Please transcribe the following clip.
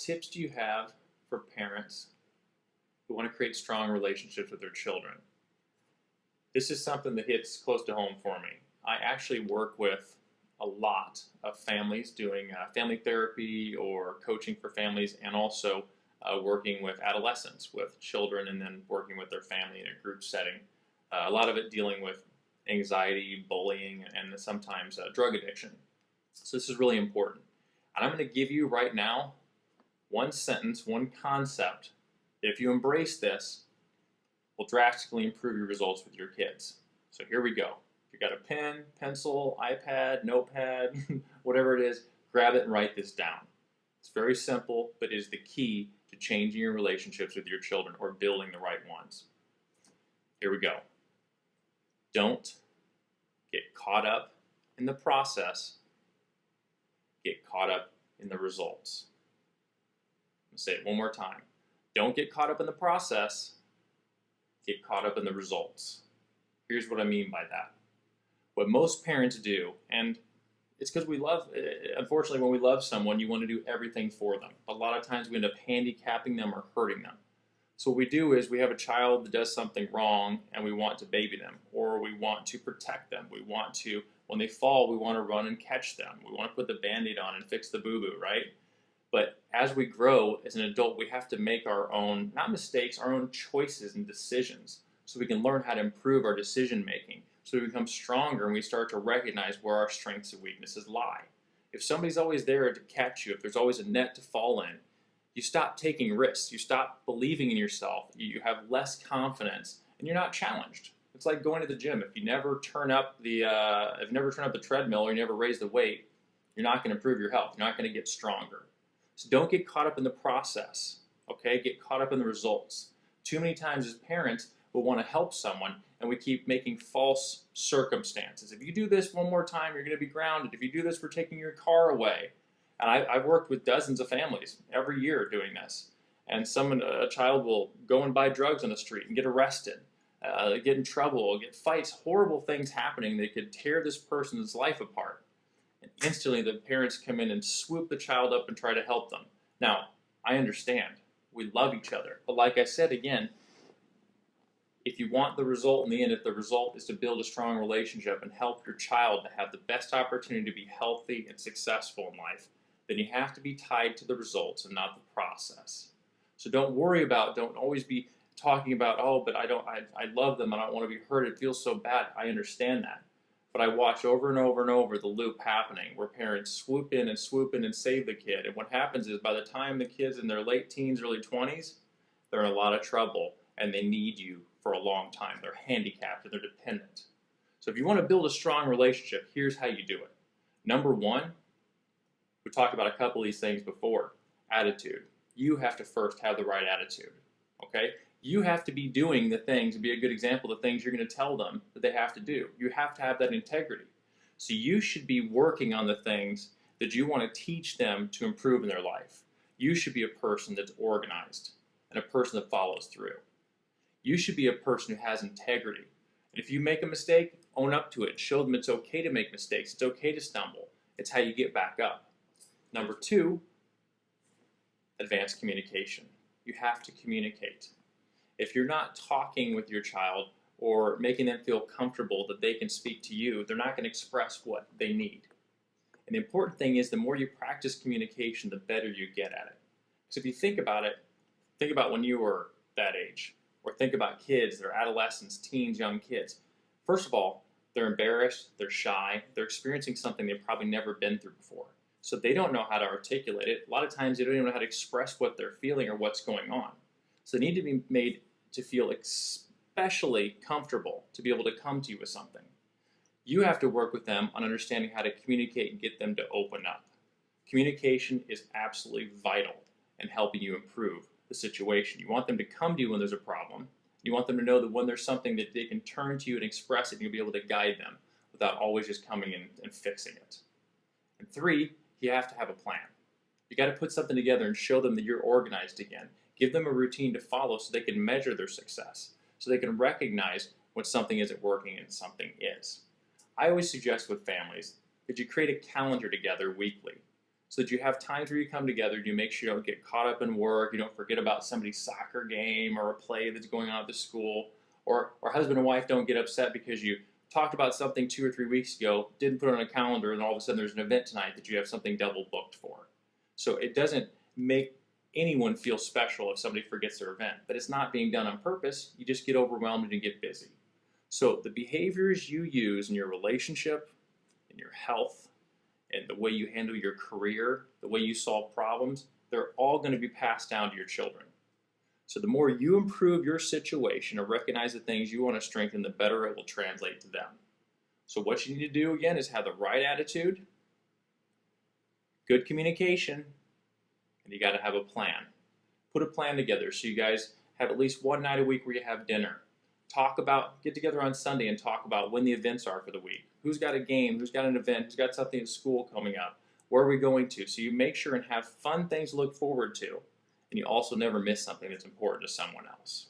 tips do you have for parents who want to create strong relationships with their children? This is something that hits close to home for me. I actually work with a lot of families doing family therapy or coaching for families, and also working with adolescents, with children, and then working with their family in a group setting. A lot of it dealing with anxiety, bullying, and sometimes drug addiction. So this is really important. And I'm going to give you right now one sentence, one concept that if you embrace this, will drastically improve your results with your kids. So here we go. If you got a pen, pencil, iPad, notepad, whatever it is, grab it and write this down. It's very simple, but it is the key to changing your relationships with your children or building the right ones. Here we go. Don't get caught up in the process. Get caught up in the results. I'm going to say it one more time. Don't get caught up in the process. Get caught up in the results. Here's what I mean by that. What most parents do, and it's because we love, unfortunately, when we love someone, you want to do everything for them. A lot of times we end up handicapping them or hurting them. So what we do is we have a child that does something wrong and we want to baby them, or we want to protect them. We want to, when they fall, we want to run and catch them. We want to put the Band-Aid on and fix the boo-boo, right? But as we grow as an adult, we have to make our own, not mistakes, our own choices and decisions so we can learn how to improve our decision making, so we become stronger and we start to recognize where our strengths and weaknesses lie. If somebody's always there to catch you, if there's always a net to fall in, you stop taking risks, you stop believing in yourself, you have less confidence, and you're not challenged. It's like going to the gym. If you never turn up the treadmill or you never raise the weight, you're not going to improve your health. You're not going to get stronger. So don't get caught up in the process, okay? Get caught up in the results. Too many times as parents, we'll want to help someone and we keep making false circumstances. If you do this one more time, you're going to be grounded. If you do this, we're taking your car away. And I've worked with dozens of families every year doing this. And a child will go and buy drugs on the street and get arrested, get in trouble, get fights, horrible things happening that could tear this person's life apart. And instantly the parents come in and swoop the child up and try to help them. Now, I understand. We love each other. But like I said again, if you want the result in the end, if the result is to build a strong relationship and help your child to have the best opportunity to be healthy and successful in life, then you have to be tied to the results and not the process. So don't always be talking about, oh, but I love them, I don't want to be hurt, it feels so bad. I understand that. But I watch over and over and over the loop happening where parents swoop in and save the kid. And what happens is by the time the kid's in their late teens, early 20s, they're in a lot of trouble and they need you for a long time. They're handicapped and they're dependent. So if you want to build a strong relationship, here's how you do it. Number one, we talked about a couple of these things before. Attitude. You have to first have the right attitude. Okay? You have to be doing the things, and be a good example of the things you're going to tell them that they have to do. You have to have that integrity. So you should be working on the things that you want to teach them to improve in their life. You should be a person that's organized and a person that follows through. You should be a person who has integrity. And if you make a mistake, own up to it. Show them it's okay to make mistakes. It's okay to stumble. It's how you get back up. Number two, advanced communication. You have to communicate. If you're not talking with your child or making them feel comfortable that they can speak to you, they're not going to express what they need. And the important thing is the more you practice communication, the better you get at it. So if you think about it, think about when you were that age, or think about kids, they're adolescents, teens, young kids. First of all, they're embarrassed, they're shy, they're experiencing something they've probably never been through before. So they don't know how to articulate it. A lot of times they don't even know how to express what they're feeling or what's going on. So they need to be made to feel especially comfortable to be able to come to you with something. You have to work with them on understanding how to communicate and get them to open up. Communication is absolutely vital in helping you improve the situation. You want them to come to you when there's a problem. You want them to know that when there's something that they can turn to you and express it, and you'll be able to guide them without always just coming in and fixing it. And three, you have to have a plan. You got to put something together and show them that you're organized again. Give them a routine to follow so they can measure their success, so they can recognize when something isn't working and something is. I always suggest with families that you create a calendar together weekly. so that you have times where you come together. You make sure you don't get caught up in work. You don't forget about somebody's soccer game or a play that's going on at the school, or husband and wife don't get upset because you talked about something 2 or 3 weeks ago, didn't put it on a calendar, and all of a sudden there's an event tonight that you have something double booked for. So it doesn't make anyone feel special if somebody forgets their event, but it's not being done on purpose. You just get overwhelmed and get busy. So the behaviors you use in your relationship, in your health, and the way you handle your career, the way you solve problems, they're all going to be passed down to your children. So the more you improve your situation or recognize the things you want to strengthen, the better it will translate to them. So what you need to do, again, is have the right attitude, good communication, and you got to have a plan. Put a plan together so you guys have at least one night a week where you have dinner. Get together on Sunday and talk about when the events are for the week. Who's got a game, who's got an event, who's got something at school coming up, where are we going to? So you make sure and have fun things to look forward to, and you also never miss something that's important to someone else.